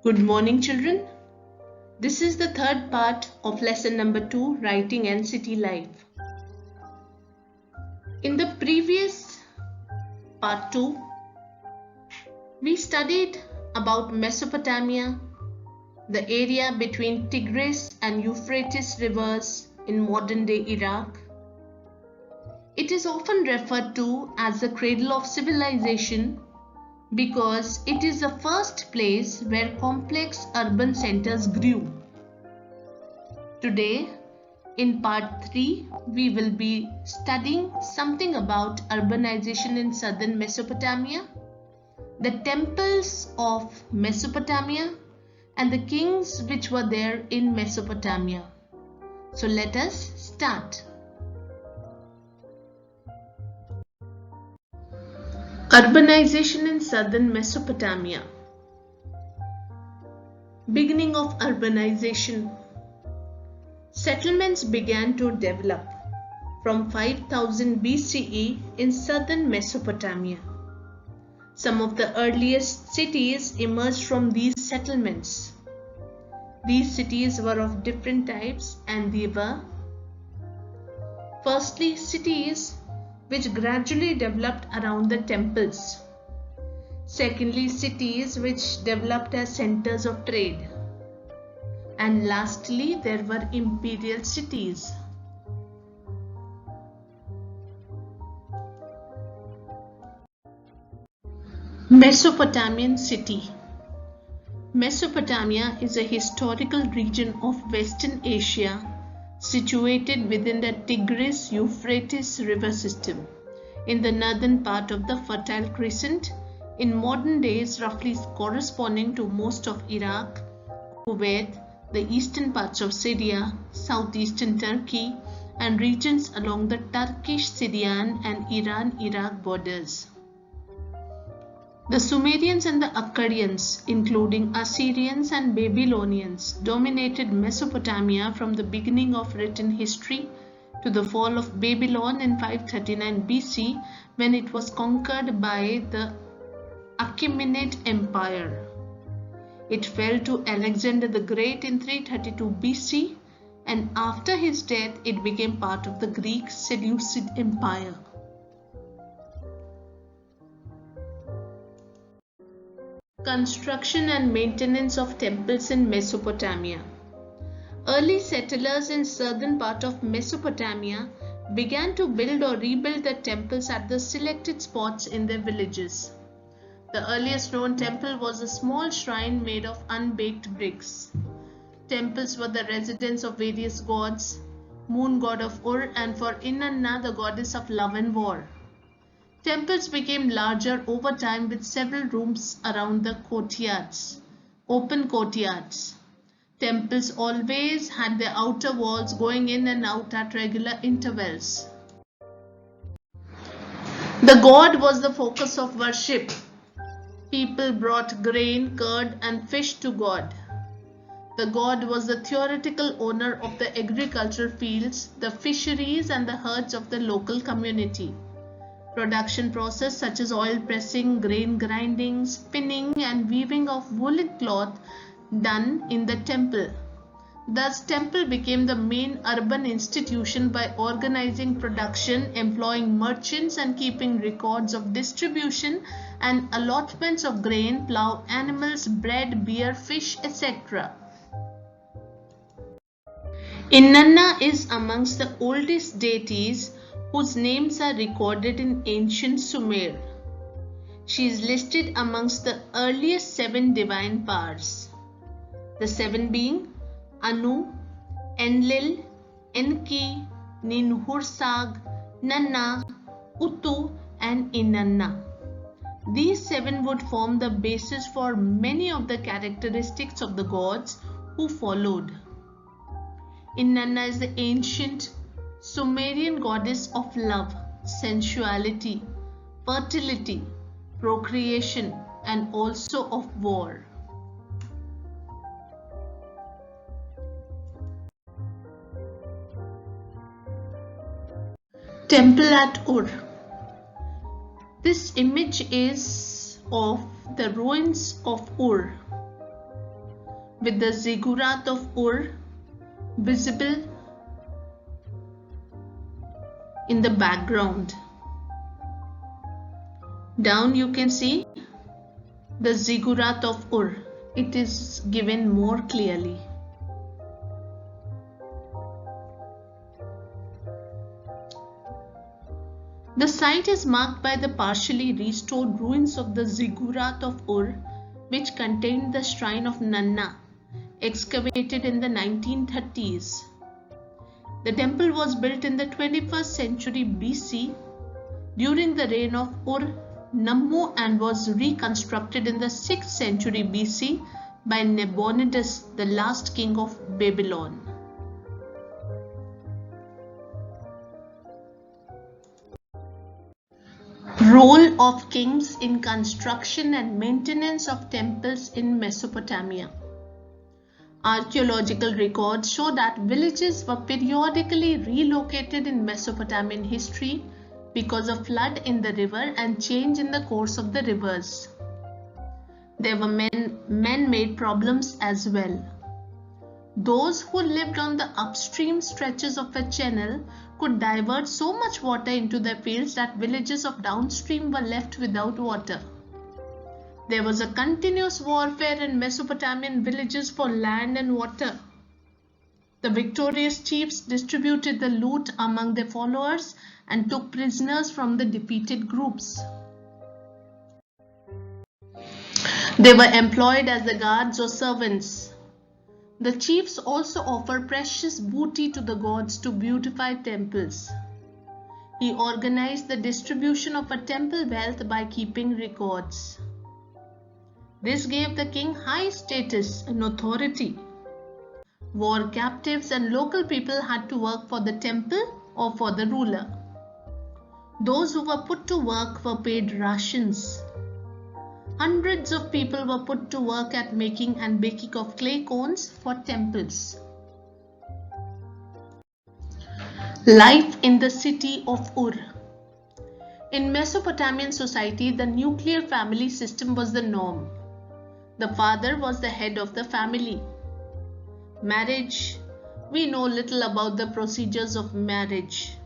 Good morning, children. This is the third part of lesson number 2, Writing and City Life. In the previous part 2, we studied about Mesopotamia, the area between Tigris and Euphrates rivers in modern-day Iraq. It is often referred to as the cradle of civilization because it is the first place where complex urban centers grew. Today, in part 3, we will be studying something about urbanization in southern Mesopotamia, the temples of Mesopotamia, and the kings which were there in Mesopotamia. So let us start. Urbanization in southern Mesopotamia. Beginning of urbanization. Settlements began to develop from 5000 BCE in southern Mesopotamia. Some of the earliest cities emerged from these settlements. These cities were of different types and they were: firstly, cities which gradually developed around the temples. Secondly, cities which developed as centers of trade. And lastly, there were imperial cities. Mesopotamian city. Mesopotamia is a historical region of Western Asia situated within the Tigris-Euphrates river system in the northern part of the Fertile Crescent, in modern days roughly corresponding to most of Iraq, Kuwait, the eastern parts of Syria, southeastern Turkey, and regions along the Turkish-Syrian and Iran-Iraq borders. The Sumerians and the Akkadians, including Assyrians and Babylonians, dominated Mesopotamia from the beginning of written history to the fall of Babylon in 539 BC, when it was conquered by the Achaemenid Empire. It fell to Alexander the Great in 332 BC, and after his death it became part of the Greek Seleucid Empire. Construction and maintenance of temples in Mesopotamia. Early settlers in southern part of Mesopotamia began to build or rebuild the temples at the selected spots in their villages. The earliest known temple was a small shrine made of unbaked bricks. Temples were the residence of various gods, moon god of Ur, and for Inanna, the goddess of love and war. Temples became larger over time with several rooms around the courtyards, open courtyards. Temples always had their outer walls going in and out at regular intervals. The god was the focus of worship. People brought grain, curd, and fish to God. The god was the theoretical owner of the agricultural fields, the fisheries, and the herds of the local community. Production process such as oil pressing, grain grinding, spinning, and weaving of woolen cloth done in the temple. Thus, temple became the main urban institution by organizing production, employing merchants, and keeping records of distribution and allotments of grain, plough, animals, bread, beer, fish, etc. Inanna is amongst the oldest deities whose names are recorded in ancient Sumer. She is listed amongst the earliest 7 divine powers. The 7 being Anu, Enlil, Enki, Ninhursag, Nanna, Utu, and Inanna. These 7 would form the basis for many of the characteristics of the gods who followed. Inanna is the ancient Sumerian goddess of love, sensuality, fertility, procreation, and also of war. Temple at Ur. This image is of the ruins of Ur, with the ziggurat of Ur visible in the background. Down you can see the ziggurat of Ur. It is given more clearly. The site is marked by the partially restored ruins of the ziggurat of Ur, which contained the shrine of Nanna, excavated in the 1930s. The temple was built in the 21st century BC during the reign of Ur-Nammu and was reconstructed in the 6th century BC by Nabonidus, the last king of Babylon. Role of kings in construction and maintenance of temples in Mesopotamia. Archaeological records show that villages were periodically relocated in Mesopotamian history because of flood in the river and change in the course of the rivers. There were man-made problems as well. Those who lived on the upstream stretches of a channel could divert so much water into their fields that villages of downstream were left without water. There was a continuous warfare in Mesopotamian villages for land and water. The victorious chiefs distributed the loot among their followers and took prisoners from the defeated groups. They were employed as the guards or servants. The chiefs also offered precious booty to the gods to beautify temples. He organized the distribution of a temple wealth by keeping records. This gave the king high status and authority. War captives and local people had to work for the temple or for the ruler. Those who were put to work were paid rations. Hundreds of people were put to work at making and baking of clay cones for temples. Life in the city of Ur. In Mesopotamian society, the nuclear family system was the norm. The father was the head of the family. Marriage. We know little about the procedures of marriage.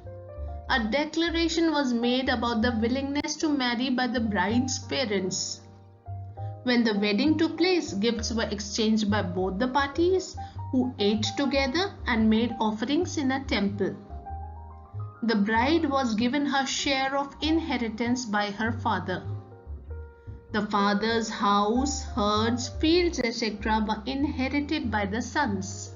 A declaration was made about the willingness to marry by the bride's parents. When the wedding took place, gifts were exchanged by both the parties, who ate together and made offerings in a temple. The bride was given her share of inheritance by her father. The father's house, herds, fields, etc. were inherited by the sons.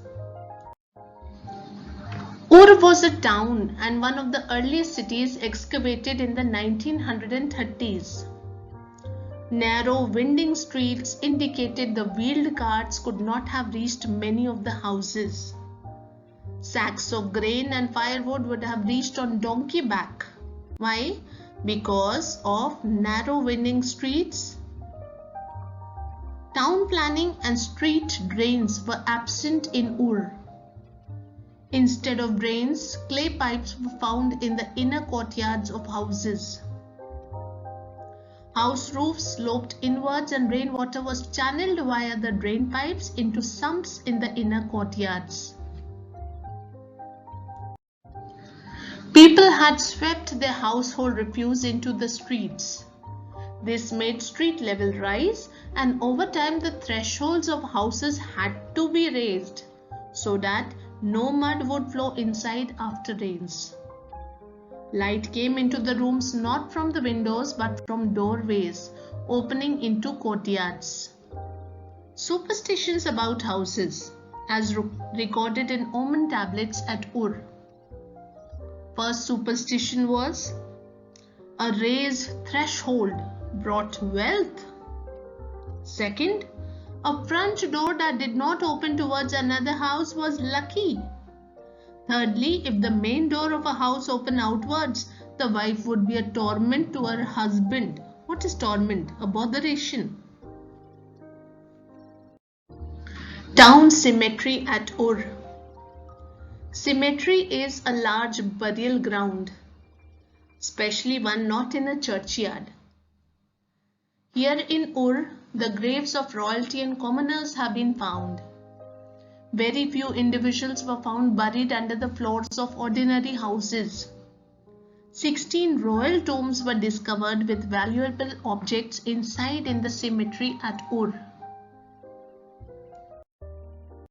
Ur was a town and one of the earliest cities excavated in the 1930s. Narrow, winding streets indicated the wheeled carts could not have reached many of the houses. Sacks of grain and firewood would have reached on donkey back. Why? Because of narrow, winding streets. Town planning and street drains were absent in Ur. Instead of drains, clay pipes were found in the inner courtyards of houses. House roofs sloped inwards and rainwater was channeled via the drain pipes into sumps in the inner courtyards. People had swept their household refuse into the streets. This made street level rise, and over time the thresholds of houses had to be raised so that no mud would flow inside after rains. Light came into the rooms not from the windows but from doorways opening into courtyards. Superstitions about houses, as recorded in omen tablets at Ur. First superstition was a raised threshold brought wealth. Second, a front door that did not open towards another house was lucky. Thirdly, if the main door of a house opened outwards, the wife would be a torment to her husband. What is torment? A botheration. Town cemetery at Ur. Cemetery is a large burial ground, especially one not in a churchyard. Here in Ur, the graves of royalty and commoners have been found. Very few individuals were found buried under the floors of ordinary houses. 16 royal tombs were discovered with valuable objects inside in the cemetery at Ur.